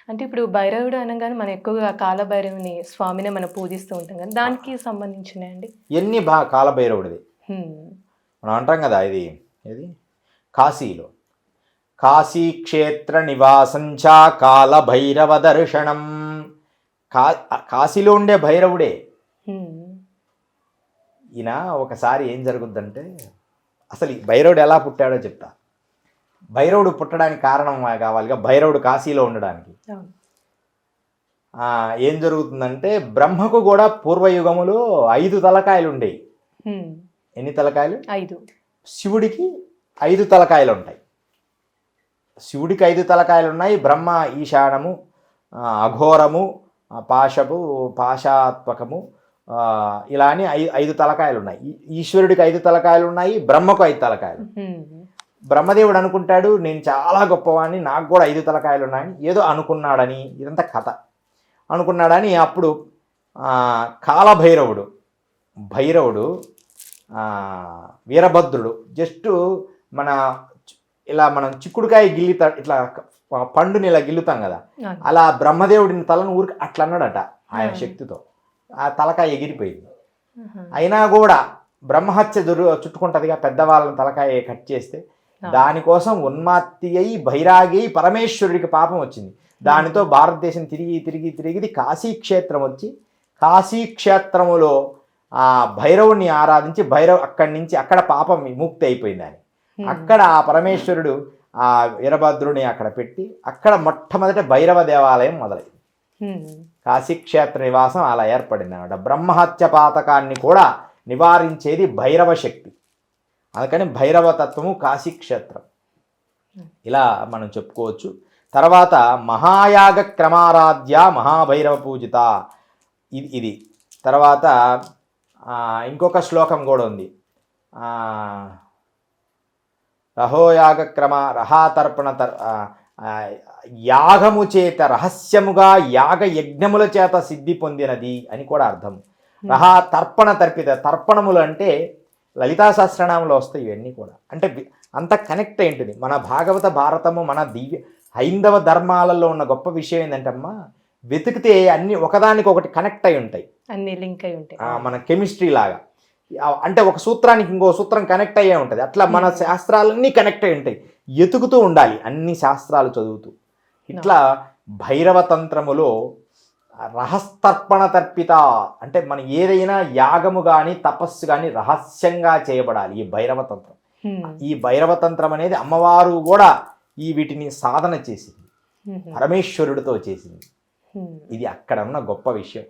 అంటే ఇప్పుడు భైరవుడు అనగానే మనం ఎక్కువగా కాలభైరవుని స్వామినే మనం పూజిస్తూ ఉంటాం కదా! దానికి సంబంధించినయండి? ఎన్ని కాలభైరవుడిది మనం అంటాం కదా, ఇది ఏది కాశీలో కాశీక్షేత్ర నివాసంచ కాలభైరవ దర్శనం. కాశీలో ఉండే భైరవుడే ఈయన. ఒకసారి ఏం జరుగుద్దంటే, అసలు ఈ భైరవుడు ఎలా పుట్టాడో చెప్తా. భైరవుడు పుట్టడానికి కారణం కావాలిగా, భైరవుడు కాశీలో ఉండడానికి. ఏం జరుగుతుందంటే, బ్రహ్మకు కూడా పూర్వయుగములో 5 తలకాయలు ఉండేవి. ఎన్ని తలకాయలు? 5. శివుడికి 5 తలకాయలు ఉంటాయి. శివుడికి 5 తలకాయలు ఉన్నాయి. బ్రహ్మ ఈశానము, అఘోరము, పాశాత్మకము, ఇలా అని 5 తలకాయలు ఉన్నాయి. ఈశ్వరుడికి 5 తలకాయలు ఉన్నాయి, బ్రహ్మకు 5 తలకాయలు. బ్రహ్మదేవుడు అనుకుంటాడు, నేను చాలా గొప్పవాడిని, నాకు కూడా 5 తలకాయలు ఉన్నాయని ఏదో అనుకున్నాడని, ఇదంతా కథ అనుకున్నాడని. అప్పుడు కాలభైరవుడు, వీరభద్రుడు జస్ట్ మనం చిక్కుడుకాయ ఇట్లా పండుని ఇలా గిల్లుతాం కదా, అలా బ్రహ్మదేవుడిని తలను ఊరికి అట్లా అన్నాడట ఆయన శక్తితో. ఆ తలకాయ ఎగిరిపోయింది. అయినా కూడా బ్రహ్మహత్య చుట్టుకుంటుందిగా, పెద్దవాళ్ళని తలకాయ కట్ చేస్తే. దానికోసం ఉన్మాత్తి అయి బైరాగి పరమేశ్వరుడికి పాపం వచ్చింది. దానితో భారతదేశం తిరిగి కాశీక్షేత్రం వచ్చి, కాశీక్షేత్రములో ఆ భైరవుని ఆరాధించి అక్కడ పాపం విముక్తి అయిపోయింది అని. అక్కడ ఆ పరమేశ్వరుడు ఆ వీరభద్రుని అక్కడ పెట్టి, అక్కడ మొట్టమొదట భైరవ దేవాలయం మొదలైంది. కాశీక్షేత్ర నివాసం అలా ఏర్పడింది అన్నమాట. బ్రహ్మహత్య పాతకాన్ని కూడా నివారించేది భైరవ శక్తి. అందుకని భైరవ తత్వము కాశీక్షేత్రం, ఇలా మనం చెప్పుకోవచ్చు. తర్వాత మహాయాగ క్రమారాధ్య మహాభైరవ పూజిత, ఇది. తర్వాత ఇంకొక శ్లోకం కూడా ఉంది. రహాతర్పణ యాగము చేత రహస్యముగా యాగ యజ్ఞముల చేత సిద్ధి పొందినది అని కూడా అర్థం. తర్పణములు అంటే లలితా సహస్రనామంలో వస్తాయి ఇవన్నీ కూడా. అంటే అంత కనెక్ట్ అయి ఉంటుంది. మన భారతము, మన హైందవ ధర్మాలలో ఉన్న గొప్ప విషయం ఏంటంటే అమ్మా, వెతికితే అన్ని ఒకదానికి ఒకటి కనెక్ట్ అయి ఉంటాయి, అన్ని లింక్ అయి ఉంటాయి. మన కెమిస్ట్రీ లాగా. అంటే ఒక సూత్రానికి ఇంకో సూత్రం కనెక్ట్ అయ్యే ఉంటుంది. అట్లా మన శాస్త్రాలన్నీ కనెక్ట్ అయి ఉంటాయి. ఎతుకుతూ ఉండాలి అన్ని శాస్త్రాలు చదువుతూ. ఇట్లా భైరవ తంత్రములో రహస్తర్పణ తర్పిత అంటే మన ఏదైనా యాగము కానీ తపస్సు కానీ రహస్యంగా చేయబడాలి. ఈ భైరవ తంత్రం, ఈ భైరవ తంత్రం అనేది అమ్మవారు కూడా వీటిని సాధన చేసింది, పరమేశ్వరుడితో చేసింది. ఇది అక్కడ ఉన్న గొప్ప విషయం.